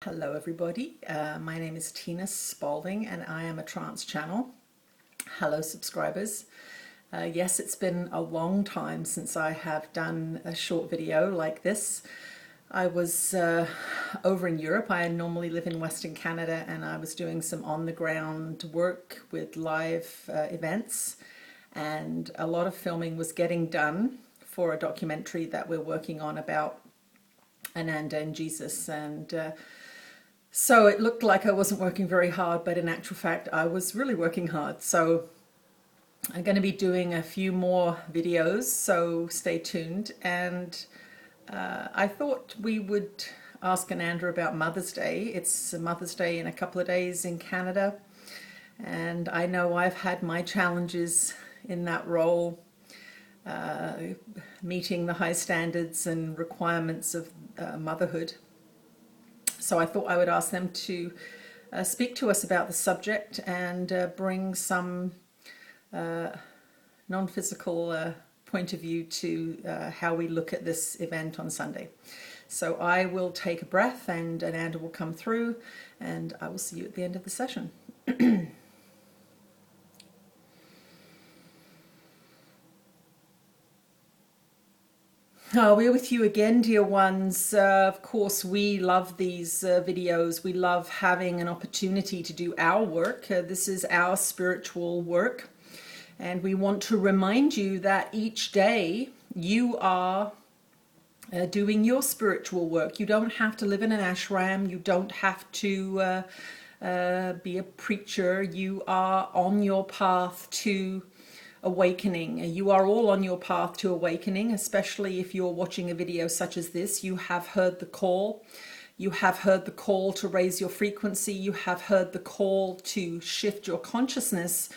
Hello everybody, my name is Tina Spalding and I am a trance channel. Hello subscribers. Yes, it's been a long time since I have done a short video like this. I was over in Europe. I normally live in Western Canada and I was doing some on-the-ground work with live events, and a lot of filming was getting done for a documentary that we're working on about Ananda and Jesus. So it looked like I wasn't working very hard, but in actual fact, I was really working hard. So I'm going to be doing a few more videos, so stay tuned. And I thought we would ask Ananda about Mother's Day. It's Mother's Day in a couple of days in Canada. And I know I've had my challenges in that role, meeting the high standards and requirements of motherhood. So I thought I would ask them to speak to us about the subject and bring some non-physical point of view to how we look at this event on Sunday. So I will take a breath and Ananda will come through, and I will see you at the end of the session. Oh, we're with you again, dear ones. Of course, we love these videos. We love having an opportunity to do our work. This is our spiritual work. And we want to remind you that each day you are doing your spiritual work. You don't have to live in an ashram. You don't have to be a preacher. You are on your path to awakening. You are all on your path to awakening, especially if you're watching a video such as this. You have heard the call. You have heard the call to raise your frequency. You have heard the call to shift your consciousness.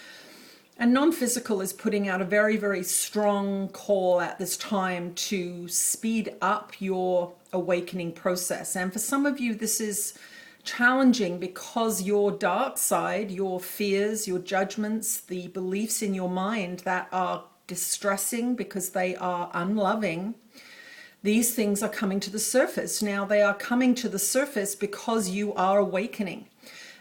And non-physical is putting out a very, very strong call at this time to speed up your awakening process. And for some of you, this is challenging because your dark side, your fears, your judgments, the beliefs in your mind that are distressing because they are unloving, these things are coming to the surface. Now they are coming to the surface because you are awakening.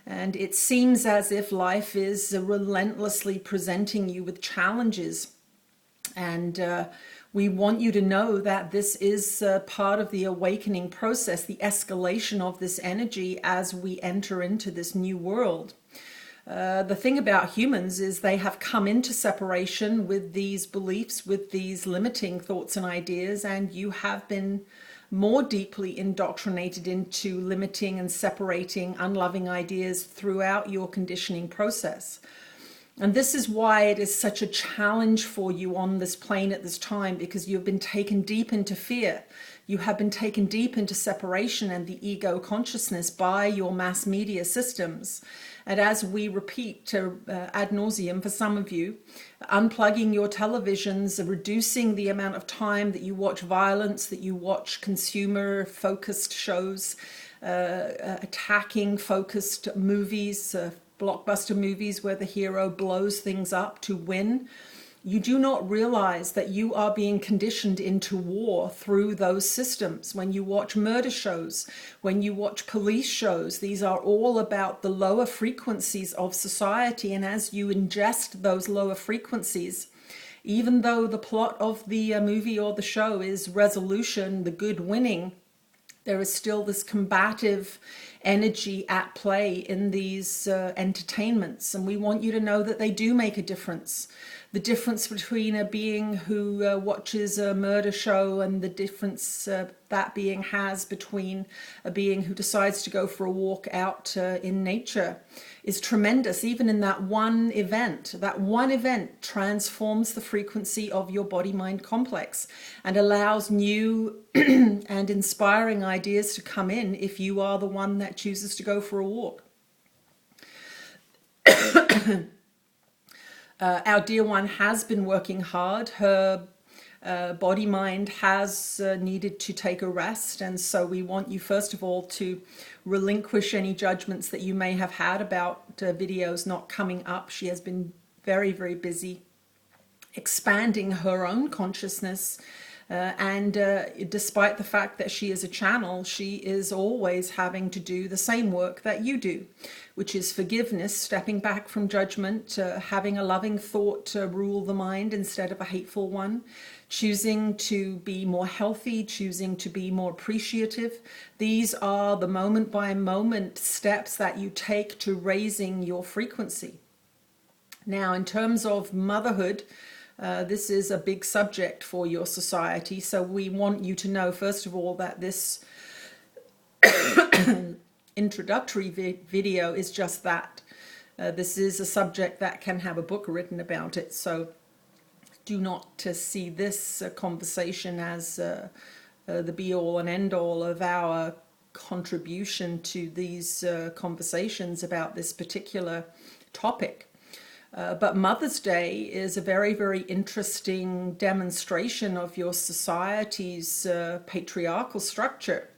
And it seems as if life is relentlessly presenting you with challenges. And we want you to know that this is part of the awakening process, the escalation of this energy as we enter into this new world. The thing about humans is they have come into separation with these beliefs, with these limiting thoughts and ideas, and you have been more deeply indoctrinated into limiting and separating unloving ideas throughout your conditioning process. And this is why it is such a challenge for you on this plane at this time, because you've been taken deep into fear. You have been taken deep into separation and the ego consciousness by your mass media systems. And as we repeat ad nauseum for some of you, unplugging your televisions, reducing the amount of time that you watch violence, that you watch consumer-focused shows, attacking focused movies, blockbuster movies where the hero blows things up to win. You do not realize that you are being conditioned into war through those systems. When you watch murder shows, when you watch police shows, these are all about the lower frequencies of society. And as you ingest those lower frequencies, even though the plot of the movie or the show is resolution, the good winning, there is still this combative energy at play in these entertainments. And we want you to know that they do make a difference. The difference between a being who watches a murder show and the difference that being has between a being who decides to go for a walk out in nature is tremendous. Even in that one event transforms the frequency of your body-mind complex and allows new and inspiring ideas to come in if you are the one that chooses to go for a walk. Our dear one has been working hard. Her body-mind has needed to take a rest, and so we want you first of all to relinquish any judgments that you may have had about videos not coming up. She has been very, very busy expanding her own consciousness And despite the fact that she is a channel, she is always having to do the same work that you do, which is forgiveness, stepping back from judgment, having a loving thought to rule the mind instead of a hateful one, choosing to be more healthy, choosing to be more appreciative. These are the moment by moment steps that you take to raising your frequency. Now, in terms of motherhood, this is a big subject for your society. So we want you to know, first of all, that this introductory video is just that. This is a subject that can have a book written about it. So do not see this conversation as the be-all and end-all of our contribution to these conversations about this particular topic. But Mother's Day is a very, very interesting demonstration of your society's patriarchal structure.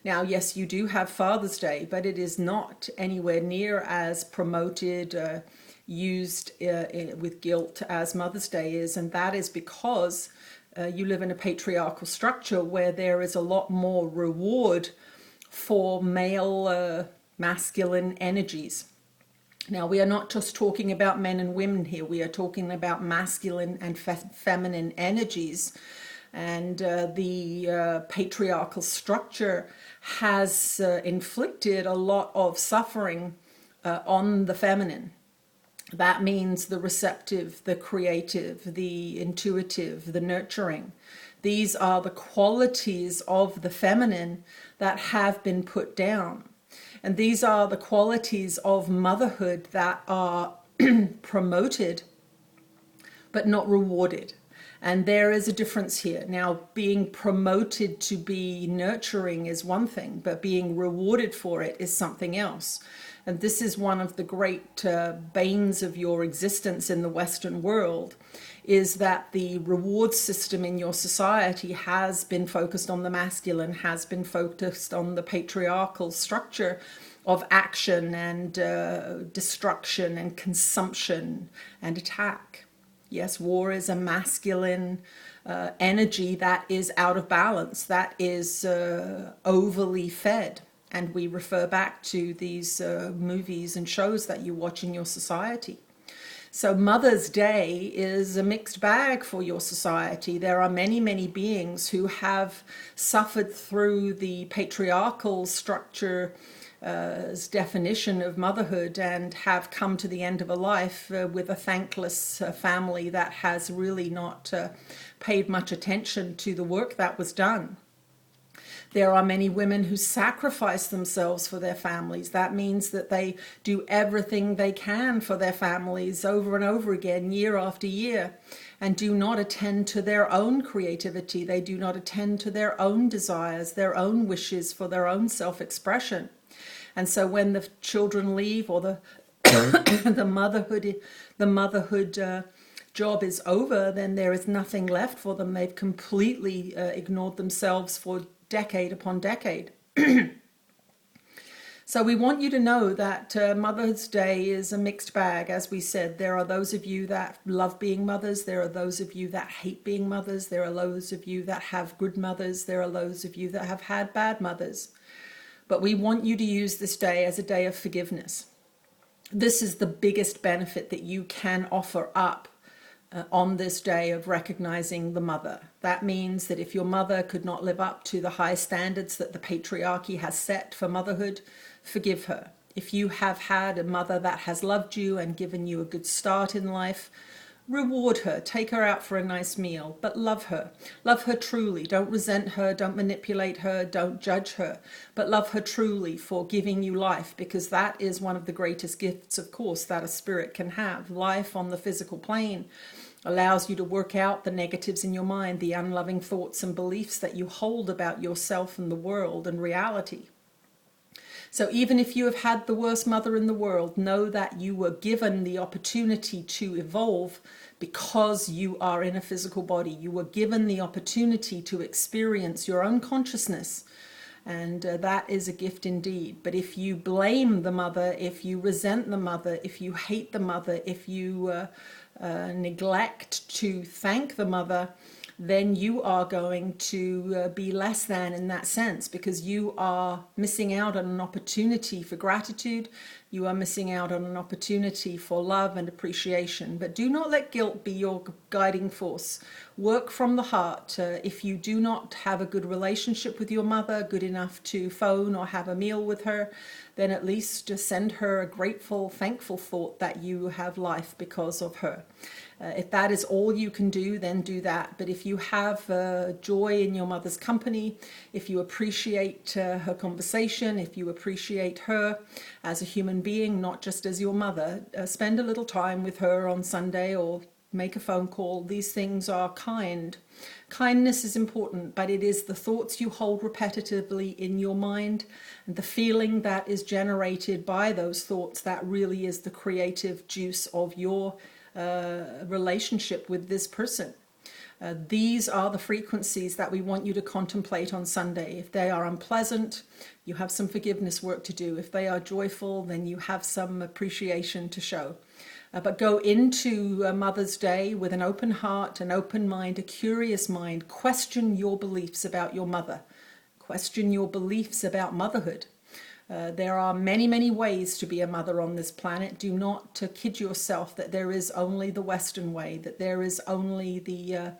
Now, yes, you do have Father's Day, but it is not anywhere near as promoted, used with guilt as Mother's Day is. And that is because you live in a patriarchal structure where there is a lot more reward for male, masculine energies. Now, we are not just talking about men and women here. We are talking about masculine and feminine energies. And the patriarchal structure has inflicted a lot of suffering on the feminine. That means the receptive, the creative, the intuitive, the nurturing. These are the qualities of the feminine that have been put down. And these are the qualities of motherhood that are promoted but not rewarded. And there is a difference here. Now, being promoted to be nurturing is one thing, but being rewarded for it is something else. And this is one of the great banes of your existence in the Western world, is that the reward system in your society has been focused on the masculine, has been focused on the patriarchal structure of action and destruction and consumption and attack. Yes, war is a masculine energy that is out of balance, that is overly fed. And we refer back to these movies and shows that you watch in your society. So Mother's Day is a mixed bag for your society. There are many, many beings who have suffered through the patriarchal structure definition of motherhood and have come to the end of a life with a thankless family that has really not paid much attention to the work that was done. There are many women who sacrifice themselves for their families. That means that they do everything they can for their families over and over again, year after year, and do not attend to their own creativity. They do not attend to their own desires, their own wishes for their own self-expression. And so when the children leave, or the the motherhood job is over, then there is nothing left for them. They've completely ignored themselves for decade upon decade. So we want you to know that Mother's Day is a mixed bag. As we said, there are those of you that love being mothers. There are those of you that hate being mothers. There are those of you that have good mothers. There are those of you that have had bad mothers. But we want you to use this day as a day of forgiveness. This is the biggest benefit that you can offer up on this day of recognizing the mother. That means that if your mother could not live up to the high standards that the patriarchy has set for motherhood, forgive her. If you have had a mother that has loved you and given you a good start in life, reward her, take her out for a nice meal, but love her. Love her truly. Don't resent her, don't manipulate her, don't judge her, but love her truly for giving you life, because that is one of the greatest gifts, of course, that a spirit can have. Life on the physical plane allows you to work out the negatives in your mind, the unloving thoughts and beliefs that you hold about yourself and the world and reality. So even if you have had the worst mother in the world, know that you were given the opportunity to evolve because you are in a physical body. You were given the opportunity to experience your own consciousness. And that is a gift indeed. But if you blame the mother, if you resent the mother, if you hate the mother, if you neglect to thank the mother, then you are going to be less than in that sense, because you are missing out on an opportunity for gratitude. You are missing out on an opportunity for love and appreciation. But do not let guilt be your guiding force. Work from the heart. If you do not have a good relationship with your mother, good enough to phone or have a meal with her, then at least send her a grateful, thankful thought that you have life because of her. If that is all you can do, then do that. But if you have joy in your mother's company, if you appreciate her conversation, if you appreciate her as a human being, not just as your mother, spend a little time with her on Sunday or make a phone call. These things are kind. Kindness is important, but it is the thoughts you hold repetitively in your mind and the feeling that is generated by those thoughts that really is the creative juice of your relationship with this person. These are the frequencies that we want you to contemplate on Sunday. If they are unpleasant, you have some forgiveness work to do. If they are joyful, then you have some appreciation to show. But go into Mother's Day with an open heart, an open mind, a curious mind. Question your beliefs about your mother. Question your beliefs about motherhood. There are many, many ways to be a mother on this planet. Do not kid yourself that there is only the Western way, that there is only the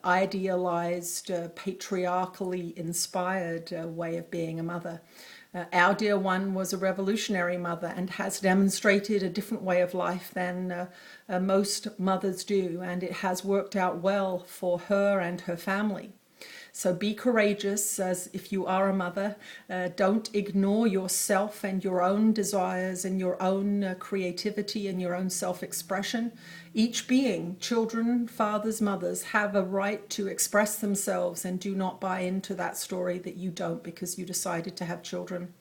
idealized, patriarchally inspired way of being a mother. Our dear one was a revolutionary mother and has demonstrated a different way of life than most mothers do, and it has worked out well for her and her family. So be courageous as if you are a mother. Don't ignore yourself and your own desires and your own creativity and your own self-expression. Each being, children, fathers, mothers, have a right to express themselves, and do not buy into that story that you don't because you decided to have children.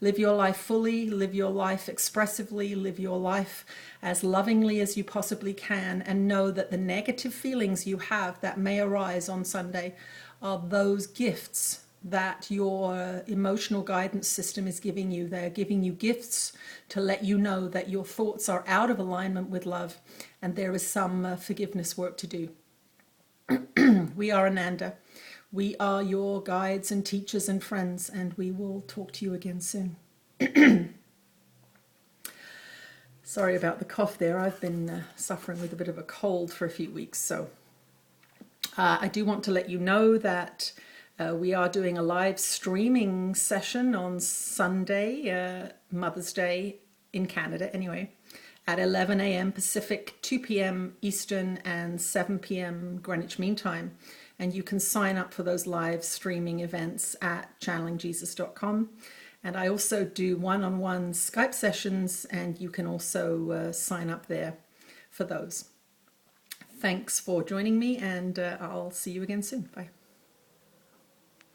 Live your life fully, live your life expressively, live your life as lovingly as you possibly can, and know that the negative feelings you have that may arise on Sunday are those gifts that your emotional guidance system is giving you. They're giving you gifts to let you know that your thoughts are out of alignment with love, and there is some forgiveness work to do. We are Ananda. We are your guides and teachers and friends, and we will talk to you again soon. Sorry about the cough there. I've been suffering with a bit of a cold for a few weeks, so I do want to let you know that we are doing a live streaming session on Sunday, Mother's Day in Canada anyway, at 11 a.m. Pacific, 2 p.m. Eastern, and 7 p.m. Greenwich Mean Time. And you can sign up for those live streaming events at channelingjesus.com. And I also do one-on-one Skype sessions, and you can also sign up there for those. Thanks for joining me, and I'll see you again soon. Bye.